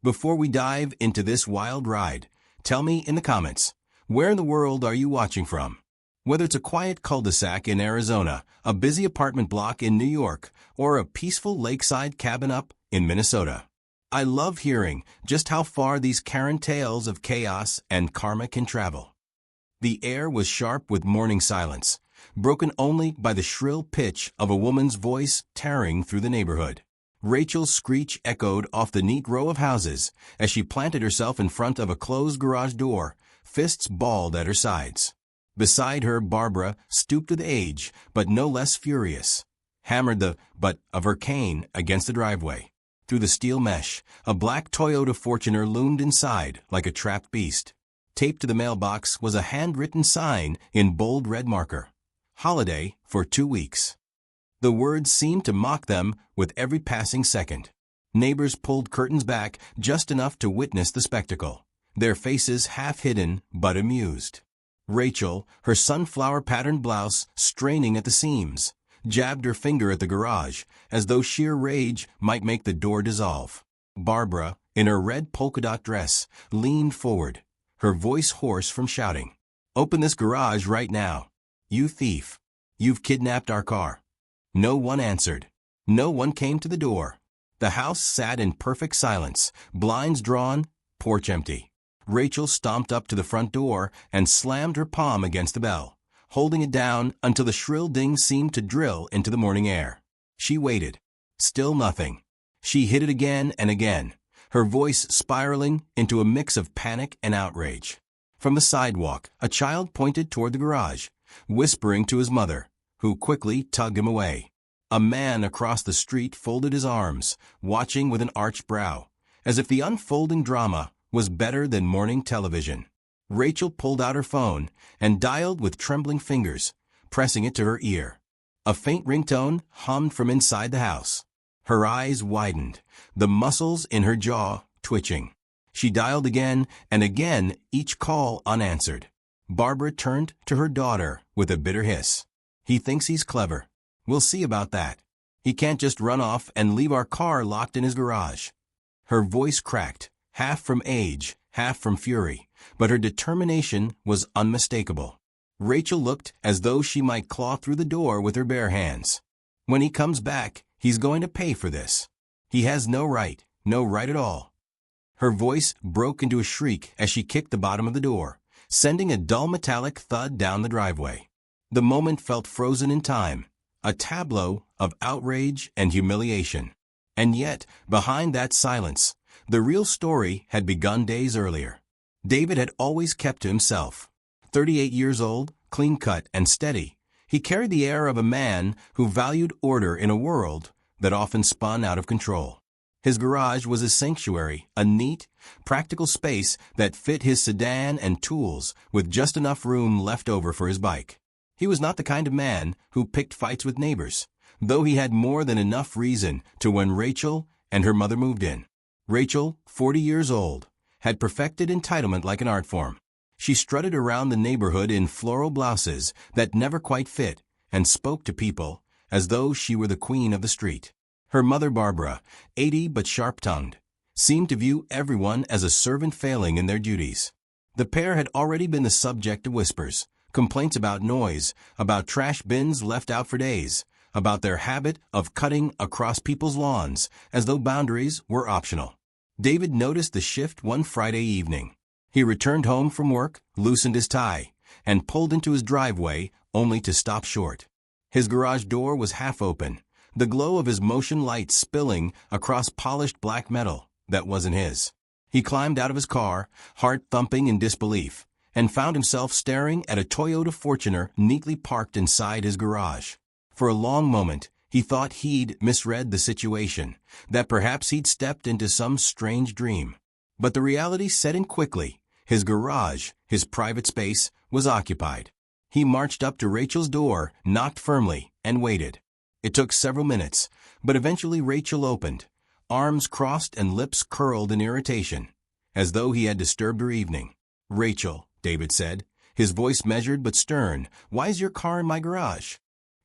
Before we dive into this wild ride, tell me in the comments, where in the world are you watching from? Whether it's a quiet cul-de-sac in Arizona, a busy apartment block in New York, or a peaceful lakeside cabin up in Minnesota. I love hearing just how far these Karen tales of chaos and karma can travel. The air was sharp with morning silence, broken only by the shrill pitch of a woman's voice tearing through the neighborhood. Rachel's screech echoed off the neat row of houses as she planted herself in front of a closed garage door, fists balled at her sides. Beside her, Barbara, stooped with age, but no less furious, hammered the butt of her cane against the driveway. Through the steel mesh, a black Toyota Fortuner loomed inside like a trapped beast. Taped to the mailbox was a handwritten sign in bold red marker. Holiday for 2 weeks. The words seemed to mock them with every passing second. Neighbors pulled curtains back just enough to witness the spectacle, their faces half hidden but amused. Rachel, her sunflower-patterned blouse straining at the seams, jabbed her finger at the garage as though sheer rage might make the door dissolve. Barbara, in her red polka-dot dress, leaned forward, her voice hoarse from shouting. "Open this garage right now. You thief. You've kidnapped our car." No one answered. No one came to the door. The house sat in perfect silence, blinds drawn, porch empty. Rachel stomped up to the front door and slammed her palm against the bell, holding it down until the shrill ding seemed to drill into the morning air. She waited. Still nothing. She hit it again and again, her voice spiraling into a mix of panic and outrage. From the sidewalk, a child pointed toward the garage, whispering to his mother, who quickly tugged him away. A man across the street folded his arms, watching with an arched brow, as if the unfolding drama was better than morning television. Rachel pulled out her phone and dialed with trembling fingers, pressing it to her ear. A faint ringtone hummed from inside the house. Her eyes widened, the muscles in her jaw twitching. She dialed again and again, each call unanswered. Barbara turned to her daughter with a bitter hiss. "He thinks he's clever. We'll see about that. He can't just run off and leave our car locked in his garage." Her voice cracked, half from age, half from fury, but her determination was unmistakable. Rachel looked as though she might claw through the door with her bare hands. "When he comes back, he's going to pay for this. He has no right at all." Her voice broke into a shriek as she kicked the bottom of the door, sending a dull metallic thud down the driveway. The moment felt frozen in time, a tableau of outrage and humiliation. And yet, behind that silence, the real story had begun days earlier. David had always kept to himself. 38 years old, clean-cut and steady, he carried the air of a man who valued order in a world that often spun out of control. His garage was a sanctuary, a neat, practical space that fit his sedan and tools with just enough room left over for his bike. He was not the kind of man who picked fights with neighbors, though he had more than enough reason to when Rachel and her mother moved in. Rachel, 40 years old, had perfected entitlement like an art form. She strutted around the neighborhood in floral blouses that never quite fit and spoke to people as though she were the queen of the street. Her mother, Barbara, 80 but sharp-tongued, seemed to view everyone as a servant failing in their duties. The pair had already been the subject of whispers, complaints about noise, about trash bins left out for days, about their habit of cutting across people's lawns as though boundaries were optional. David noticed the shift one Friday evening. He returned home from work, loosened his tie, and pulled into his driveway only to stop short. His garage door was half open, the glow of his motion light spilling across polished black metal that wasn't his. He climbed out of his car, heart thumping in disbelief, and found himself staring at a Toyota Fortuner neatly parked inside his garage. For a long moment, he thought he'd misread the situation, that perhaps he'd stepped into some strange dream. But the reality set in quickly. His garage, his private space, was occupied. He marched up to Rachel's door, knocked firmly, and waited. It took several minutes, but eventually Rachel opened, arms crossed and lips curled in irritation, as though he had disturbed her evening. "Rachel," David said, his voice measured but stern, "why's your car in my garage?"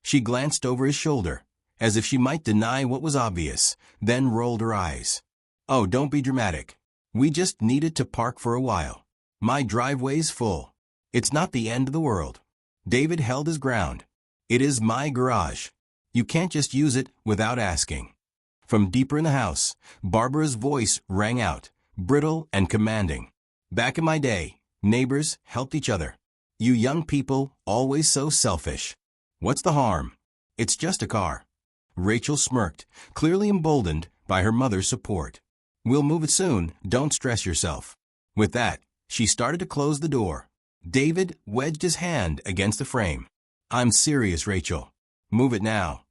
She glanced over his shoulder, as if she might deny what was obvious, then rolled her eyes. "Oh, don't be dramatic. We just needed to park for a while. My driveway's full. It's not the end of the world. David held his ground. It is my garage. You can't just use it without asking. From deeper in the house, Barbara's voice rang out, brittle and commanding. Back in my day, neighbors helped each other. You young people, always so selfish. What's the harm? It's just a car. Rachel smirked, clearly emboldened by her mother's support. We'll move it soon, don't stress yourself. With that, she started to close the door. David wedged his hand against the frame. I'm serious, Rachel. Move it now.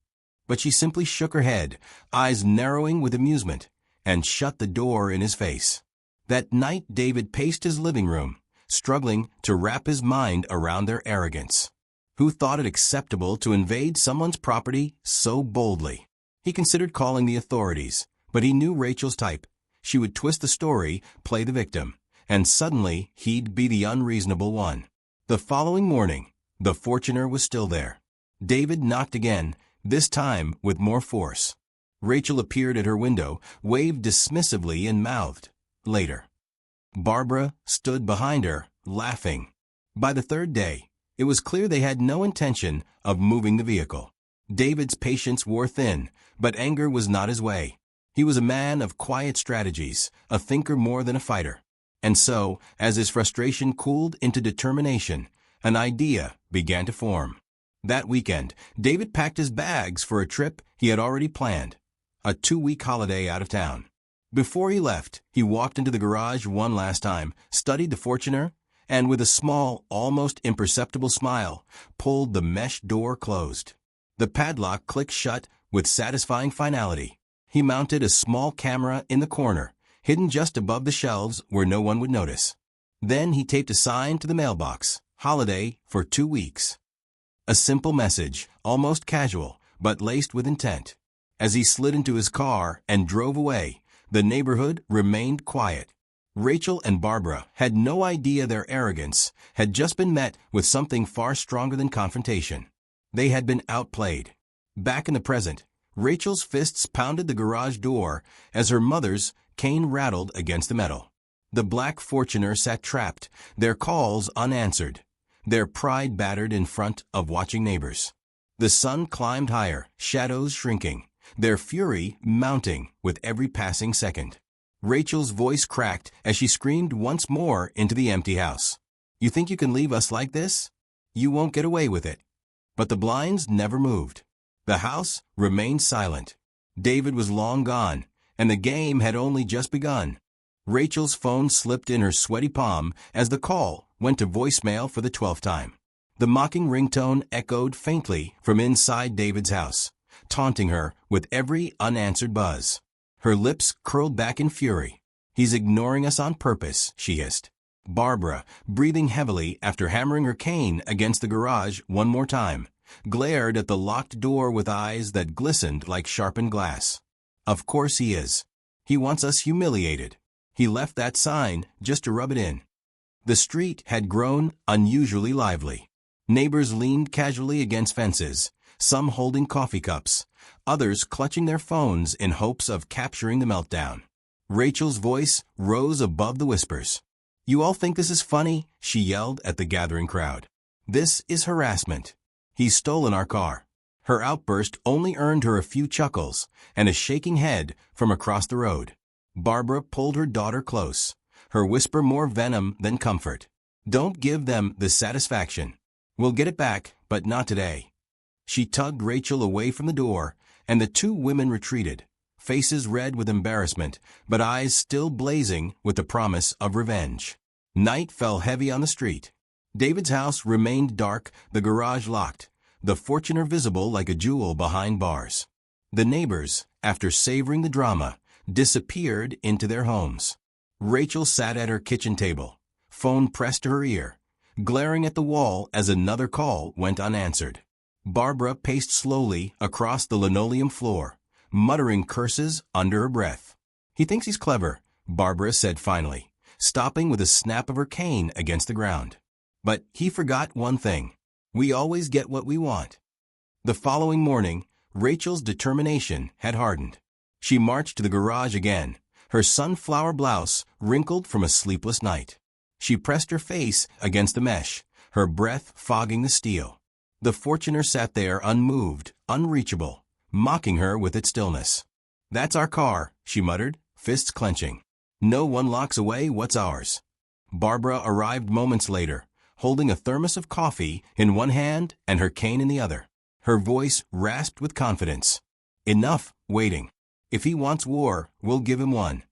But she simply shook her head, eyes narrowing with amusement, and shut the door in his face. That night David paced his living room, struggling to wrap his mind around their arrogance. Who thought it acceptable to invade someone's property so boldly? He considered calling the authorities, but he knew Rachel's type. She would twist the story, play the victim, and suddenly he'd be the unreasonable one. The following morning, the Fortuner was still there. David knocked again, this time with more force. Rachel appeared at her window, waved dismissively and mouthed, "Later." Barbara stood behind her, laughing. By the third day, it was clear they had no intention of moving the vehicle. David's patience wore thin, but anger was not his way. He was a man of quiet strategies, a thinker more than a fighter. And so, as his frustration cooled into determination, an idea began to form. That weekend, David packed his bags for a trip he had already planned, a 2-week holiday out of town. Before he left, he walked into the garage one last time, studied the Fortuner, and with a small, almost imperceptible smile, pulled the mesh door closed. The padlock clicked shut with satisfying finality. He mounted a small camera in the corner, hidden just above the shelves where no one would notice. Then he taped a sign to the mailbox, "Holiday for 2 weeks." A simple message, almost casual, but laced with intent. As he slid into his car and drove away, the neighborhood remained quiet. Rachel and Barbara had no idea their arrogance had just been met with something far stronger than confrontation. They had been outplayed. Back in the present, Rachel's fists pounded the garage door as her mother's cane rattled against the metal. The black Fortuner sat trapped, their calls unanswered, their pride battered in front of watching neighbors. The sun climbed higher, shadows shrinking, their fury mounting with every passing second. Rachel's voice cracked as she screamed once more into the empty house. "You think you can leave us like this? You won't get away with it." But the blinds never moved. The house remained silent. David was long gone, and the game had only just begun. Rachel's phone slipped in her sweaty palm as the call went to voicemail for the 12th time. The mocking ringtone echoed faintly from inside David's house, taunting her with every unanswered buzz. Her lips curled back in fury. "He's ignoring us on purpose," she hissed. Barbara, breathing heavily after hammering her cane against the garage one more time, glared at the locked door with eyes that glistened like sharpened glass. "Of course he is. He wants us humiliated. He left that sign just to rub it in." The street had grown unusually lively. Neighbors leaned casually against fences, some holding coffee cups, others clutching their phones in hopes of capturing the meltdown. Rachel's voice rose above the whispers. "You all think this is funny?" she yelled at the gathering crowd. "This is harassment. He's stolen our car." Her outburst only earned her a few chuckles and a shaking head from across the road. Barbara pulled her daughter close, her whisper more venom than comfort. "Don't give them the satisfaction. We'll get it back, but not today." She tugged Rachel away from the door, and the two women retreated, faces red with embarrassment, but eyes still blazing with the promise of revenge. Night fell heavy on the street. David's house remained dark, the garage locked, the Fortuner visible like a jewel behind bars. The neighbors, after savoring the drama, disappeared into their homes. Rachel sat at her kitchen table, phone pressed to her ear, glaring at the wall as another call went unanswered. Barbara paced slowly across the linoleum floor, muttering curses under her breath. "He thinks he's clever," Barbara said finally, stopping with a snap of her cane against the ground. "But he forgot one thing. We always get what we want." The following morning, Rachel's determination had hardened. She marched to the garage again, her sunflower blouse wrinkled from a sleepless night. She pressed her face against the mesh, her breath fogging the steel. The Fortuner sat there unmoved, unreachable, mocking her with its stillness. "That's our car," she muttered, fists clenching. "No one locks away what's ours." Barbara arrived moments later, holding a thermos of coffee in one hand and her cane in the other. Her voice rasped with confidence. "Enough waiting. If he wants war, we'll give him one."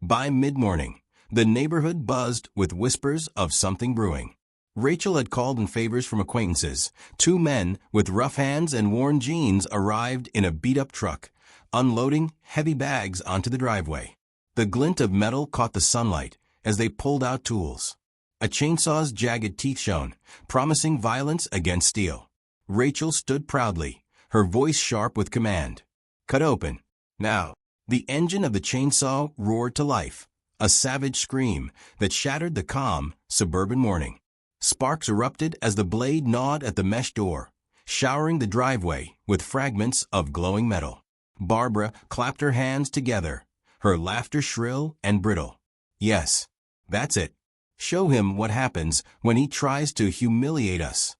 By mid-morning, the neighborhood buzzed with whispers of something brewing. Rachel had called in favors from acquaintances. 2 men with rough hands and worn jeans arrived in a beat-up truck, unloading heavy bags onto the driveway. The glint of metal caught the sunlight as they pulled out tools. A chainsaw's jagged teeth shone, promising violence against steel. Rachel stood proudly, her voice sharp with command. "Cut open. Now." The engine of the chainsaw roared to life, a savage scream that shattered the calm, suburban morning. Sparks erupted as the blade gnawed at the mesh door, showering the driveway with fragments of glowing metal. Barbara clapped her hands together, her laughter shrill and brittle. "Yes, that's it. Show him what happens when he tries to humiliate us."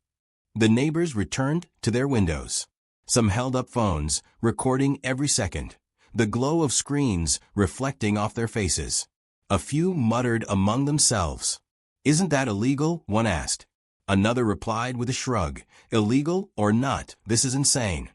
The neighbors returned to their windows. Some held up phones, recording every second, the glow of screens reflecting off their faces. A few muttered among themselves. "Isn't that illegal?" one asked. Another replied with a shrug. "Illegal or not, this is insane."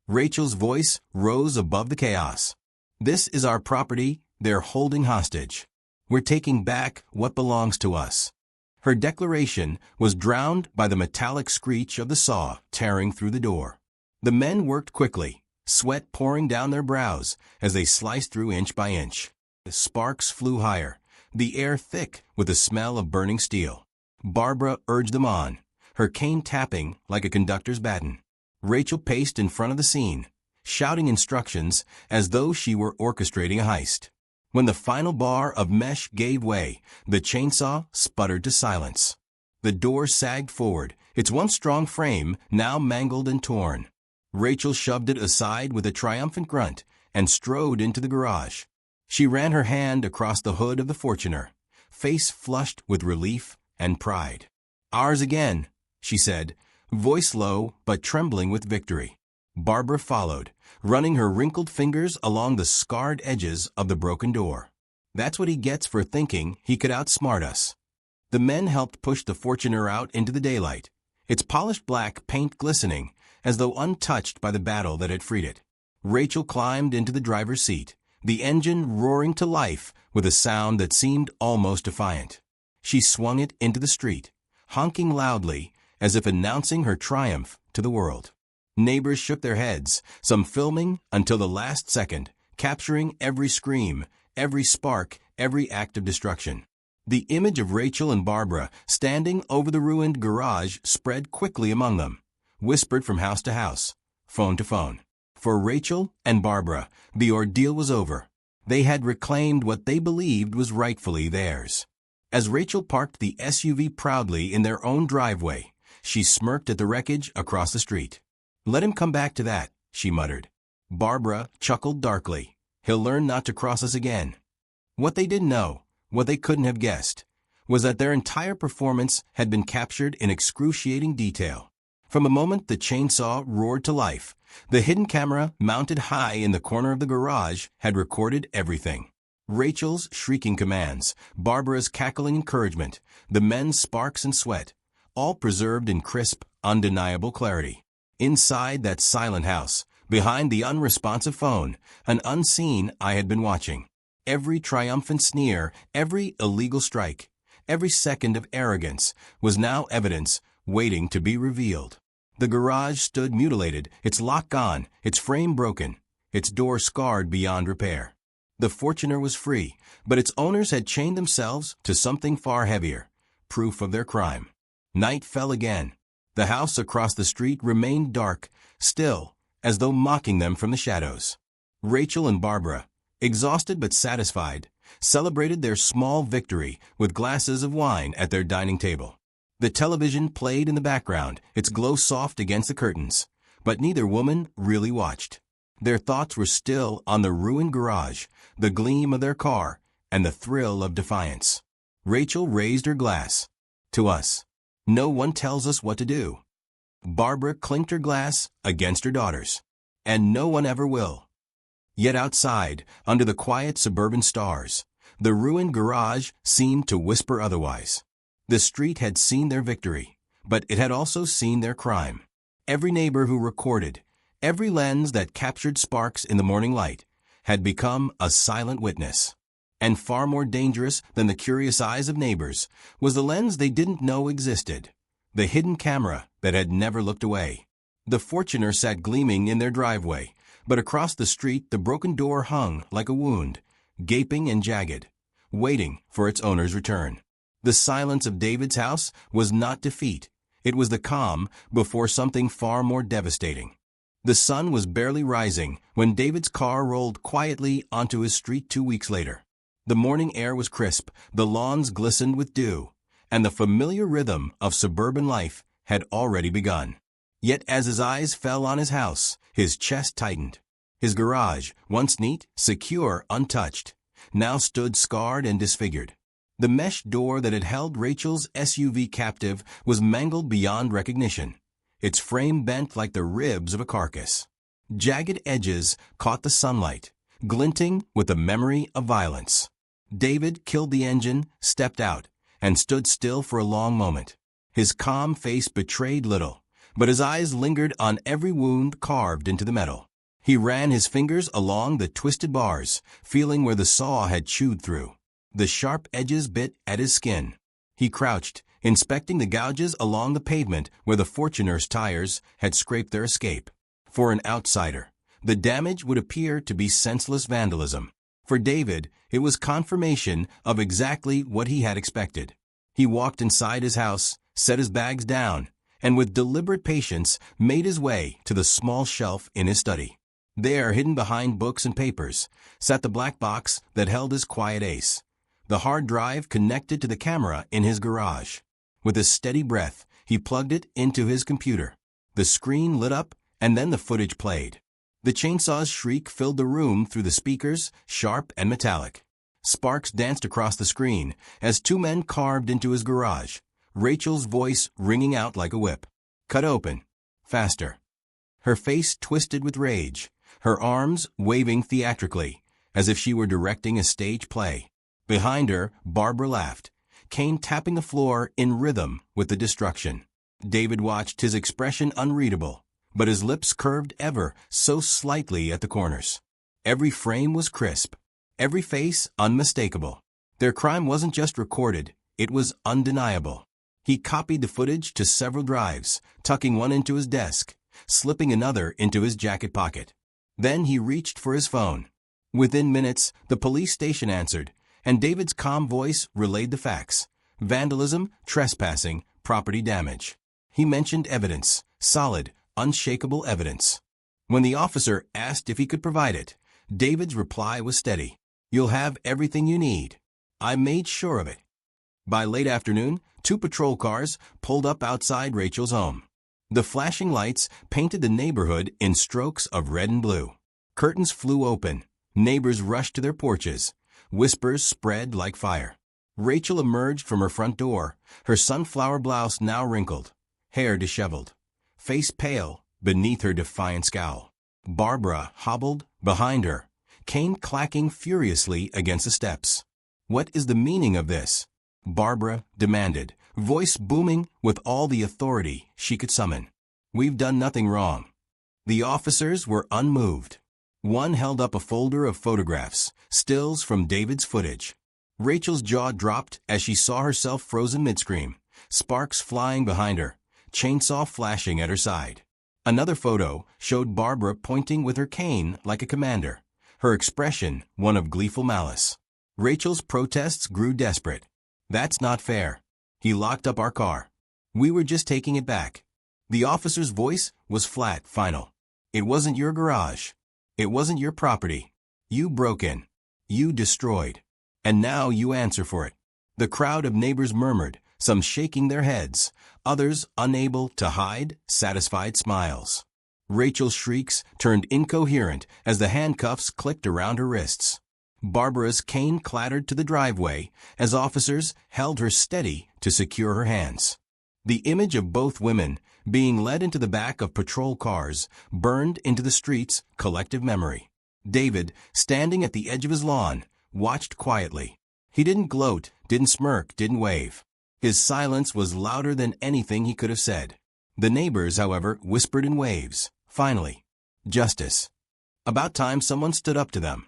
Rachel's voice rose above the chaos. "This is our property they're holding hostage. We're taking back what belongs to us." Her declaration was drowned by the metallic screech of the saw tearing through the door. The men worked quickly, sweat pouring down their brows as they sliced through inch by inch. The sparks flew higher, the air thick with the smell of burning steel. Barbara urged them on, her cane tapping like a conductor's baton. Rachel paced in front of the scene, shouting instructions as though she were orchestrating a heist. When the final bar of mesh gave way, the chainsaw sputtered to silence. The door sagged forward, its once strong frame now mangled and torn. Rachel shoved it aside with a triumphant grunt and strode into the garage. She ran her hand across the hood of the Fortuner, face flushed with relief and pride. "Ours again," she said, voice low but trembling with victory. Barbara followed, running her wrinkled fingers along the scarred edges of the broken door. "That's what he gets for thinking he could outsmart us." The men helped push the Fortuner out into the daylight, its polished black paint glistening as though untouched by the battle that had freed it. Rachel climbed into the driver's seat, the engine roaring to life with a sound that seemed almost defiant. She swung it into the street, honking loudly as if announcing her triumph to the world. Neighbors shook their heads, some filming until the last second, capturing every scream, every spark, every act of destruction. The image of Rachel and Barbara standing over the ruined garage spread quickly among them, whispered from house to house, phone to phone. For Rachel and Barbara, the ordeal was over. They had reclaimed what they believed was rightfully theirs. As Rachel parked the SUV proudly in their own driveway, she smirked at the wreckage across the street. "Let him come back to that," she muttered. Barbara chuckled darkly. "He'll learn not to cross us again." What they didn't know, what they couldn't have guessed, was that their entire performance had been captured in excruciating detail. From the moment the chainsaw roared to life, the hidden camera mounted high in the corner of the garage had recorded everything. Rachel's shrieking commands, Barbara's cackling encouragement, the men's sparks and sweat, all preserved in crisp, undeniable clarity. Inside that silent house, behind the unresponsive phone, an unseen eye had been watching. Every triumphant sneer, every illegal strike, every second of arrogance was now evidence waiting to be revealed. The garage stood mutilated, its lock gone, its frame broken, its door scarred beyond repair. The Fortuner was free, but its owners had chained themselves to something far heavier, proof of their crime. Night fell again. The house across the street remained dark, still, as though mocking them from the shadows. Rachel and Barbara, exhausted but satisfied, celebrated their small victory with glasses of wine at their dining table. The television played in the background, its glow soft against the curtains, but neither woman really watched. Their thoughts were still on the ruined garage, the gleam of their car, and the thrill of defiance. Rachel raised her glass. To us. No one tells us what to do. Barbara clinked her glass against her daughter's. And no one ever will. Yet outside, under the quiet suburban stars, the ruined garage seemed to whisper otherwise. The street had seen their victory, but it had also seen their crime. Every neighbor who recorded, every lens that captured sparks in the morning light, had become a silent witness. And far more dangerous than the curious eyes of neighbors was the lens they didn't know existed, the hidden camera that had never looked away. The Fortuner sat gleaming in their driveway, but across the street the broken door hung like a wound, gaping and jagged, waiting for its owner's return. The silence of David's house was not defeat. It was the calm before something far more devastating. The sun was barely rising when David's car rolled quietly onto his street 2 weeks later. The morning air was crisp, the lawns glistened with dew, and the familiar rhythm of suburban life had already begun. Yet as his eyes fell on his house, his chest tightened. His garage, once neat, secure, untouched, now stood scarred and disfigured. The mesh door that had held Rachel's SUV captive was mangled beyond recognition, its frame bent like the ribs of a carcass. Jagged edges caught the sunlight, glinting with the memory of violence. David killed the engine, stepped out, and stood still for a long moment. His calm face betrayed little, but his eyes lingered on every wound carved into the metal. He ran his fingers along the twisted bars, feeling where the saw had chewed through. The sharp edges bit at his skin. He crouched, inspecting the gouges along the pavement where the Fortuner's tires had scraped their escape. For an outsider, the damage would appear to be senseless vandalism. For David, it was confirmation of exactly what he had expected. He walked inside his house, set his bags down, and with deliberate patience made his way to the small shelf in his study. There, hidden behind books and papers, sat the black box that held his quiet ace, the hard drive connected to the camera in his garage. With a steady breath, he plugged it into his computer. The screen lit up, and then the footage played. The chainsaw's shriek filled the room through the speakers, sharp and metallic. Sparks danced across the screen as two men carved into his garage, Rachel's voice ringing out like a whip. Cut open. Faster. Her face twisted with rage, her arms waving theatrically, as if she were directing a stage play. Behind her, Barbara laughed, Cain tapping the floor in rhythm with the destruction. David watched, his expression unreadable, but his lips curved ever so slightly at the corners. Every frame was crisp, every face unmistakable. Their crime wasn't just recorded, it was undeniable. He copied the footage to several drives, tucking one into his desk, slipping another into his jacket pocket. Then he reached for his phone. Within minutes, the police station answered, and David's calm voice relayed the facts: vandalism, trespassing, property damage. He mentioned evidence, solid, unshakable evidence. When the officer asked if he could provide it, David's reply was steady. You'll have everything you need. I made sure of it. By late afternoon, 2 patrol cars pulled up outside Rachel's home. The flashing lights painted the neighborhood in strokes of red and blue. Curtains flew open. Neighbors rushed to their porches. Whispers spread like fire. Rachel emerged from her front door, her sunflower blouse now wrinkled, hair disheveled, face pale beneath her defiant scowl. Barbara hobbled behind her, cane clacking furiously against the steps. What is the meaning of this? Barbara demanded, voice booming with all the authority she could summon. We've done nothing wrong. The officers were unmoved. One held up a folder of photographs, stills from David's footage. Rachel's jaw dropped as she saw herself frozen mid-scream, sparks flying behind her, chainsaw flashing at her side. Another photo showed Barbara pointing with her cane like a commander, her expression one of gleeful malice. Rachel's protests grew desperate. That's not fair. He locked up our car. We were just taking it back. The officer's voice was flat, final. It wasn't your garage. It wasn't your property. You broke in. You destroyed. And now you answer for it. The crowd of neighbors murmured, some shaking their heads, others unable to hide satisfied smiles. Rachel's shrieks turned incoherent as the handcuffs clicked around her wrists. Barbara's cane clattered to the driveway as officers held her steady to secure her hands. The image of both women being led into the back of patrol cars burned into the street's collective memory. David, standing at the edge of his lawn, watched quietly. He didn't gloat, didn't smirk, didn't wave. His silence was louder than anything he could have said. The neighbors, however, whispered in waves. Finally, justice. About time someone stood up to them.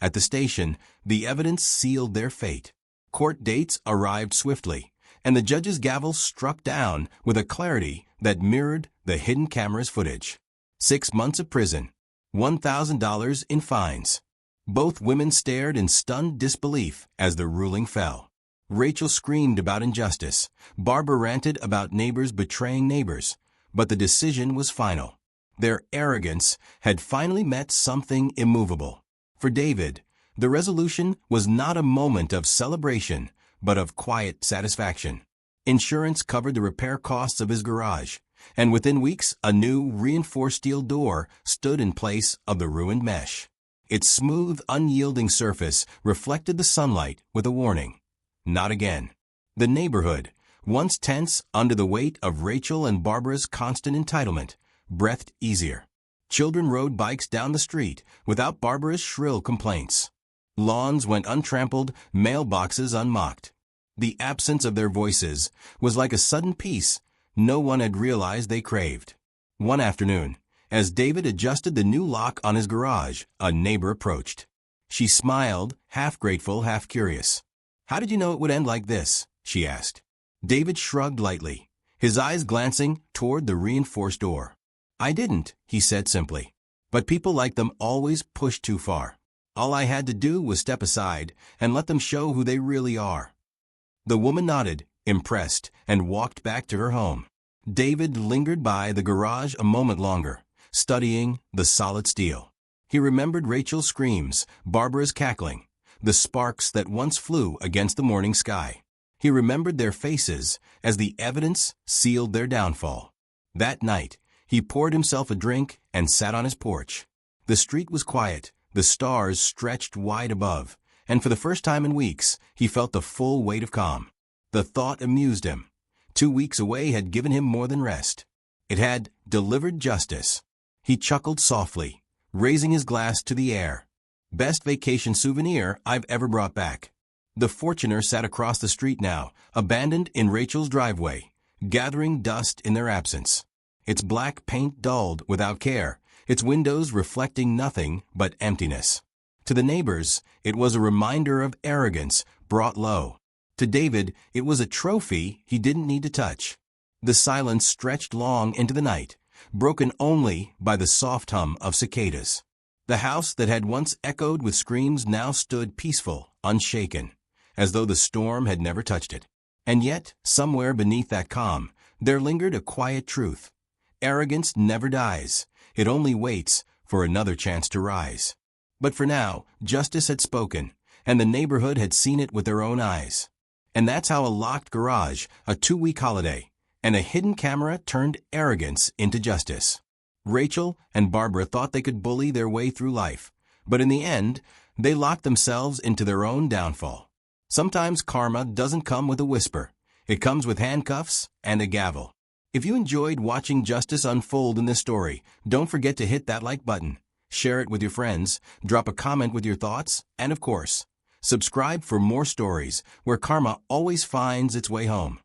At the station, the evidence sealed their fate. Court dates arrived swiftly, and the judge's gavel struck down with a clarity that mirrored the hidden camera's footage. 6 months of prison, $1,000 in fines. Both women stared in stunned disbelief as the ruling fell. Rachel screamed about injustice. Barbara ranted about neighbors betraying neighbors. But the decision was final. Their arrogance had finally met something immovable. For David, the resolution was not a moment of celebration, but of quiet satisfaction. Insurance covered the repair costs of his garage, and within weeks a new reinforced steel door stood in place of the ruined mesh. Its smooth, unyielding surface reflected the sunlight with a warning. Not again. The neighborhood, once tense under the weight of Rachel and Barbara's constant entitlement, breathed easier. Children rode bikes down the street without Barbara's shrill complaints. Lawns went untrampled, mailboxes unmocked. The absence of their voices was like a sudden peace no one had realized they craved. One afternoon, as David adjusted the new lock on his garage, a neighbor approached. She smiled, half grateful, half curious. "How did you know it would end like this?" she asked. David shrugged lightly, his eyes glancing toward the reinforced door. "I didn't," he said simply. "But people like them always push too far. All I had to do was step aside and let them show who they really are." The woman nodded, impressed, and walked back to her home. David lingered by the garage a moment longer, studying the solid steel. He remembered Rachel's screams, Barbara's cackling, the sparks that once flew against the morning sky. He remembered their faces as the evidence sealed their downfall. That night, he poured himself a drink and sat on his porch. The street was quiet, the stars stretched wide above, and for the first time in weeks, he felt the full weight of calm. The thought amused him. 2 weeks away had given him more than rest. It had delivered justice. He chuckled softly, raising his glass to the air. "Best vacation souvenir I've ever brought back." The Fortuner sat across the street now, abandoned in Rachel's driveway, gathering dust in their absence. Its black paint dulled without care, its windows reflecting nothing but emptiness. To the neighbors, it was a reminder of arrogance brought low. To David, it was a trophy he didn't need to touch. The silence stretched long into the night, broken only by the soft hum of cicadas. The house that had once echoed with screams now stood peaceful, unshaken, as though the storm had never touched it. And yet, somewhere beneath that calm, there lingered a quiet truth. Arrogance never dies. It only waits for another chance to rise. But for now, justice had spoken, and the neighborhood had seen it with their own eyes. And that's how a locked garage, a 2-week holiday, and a hidden camera turned arrogance into justice. Rachel and Barbara thought they could bully their way through life, but in the end, they locked themselves into their own downfall. Sometimes karma doesn't come with a whisper. It comes with handcuffs and a gavel. If you enjoyed watching justice unfold in this story, don't forget to hit that like button, share it with your friends, drop a comment with your thoughts, and of course, subscribe for more stories where karma always finds its way home.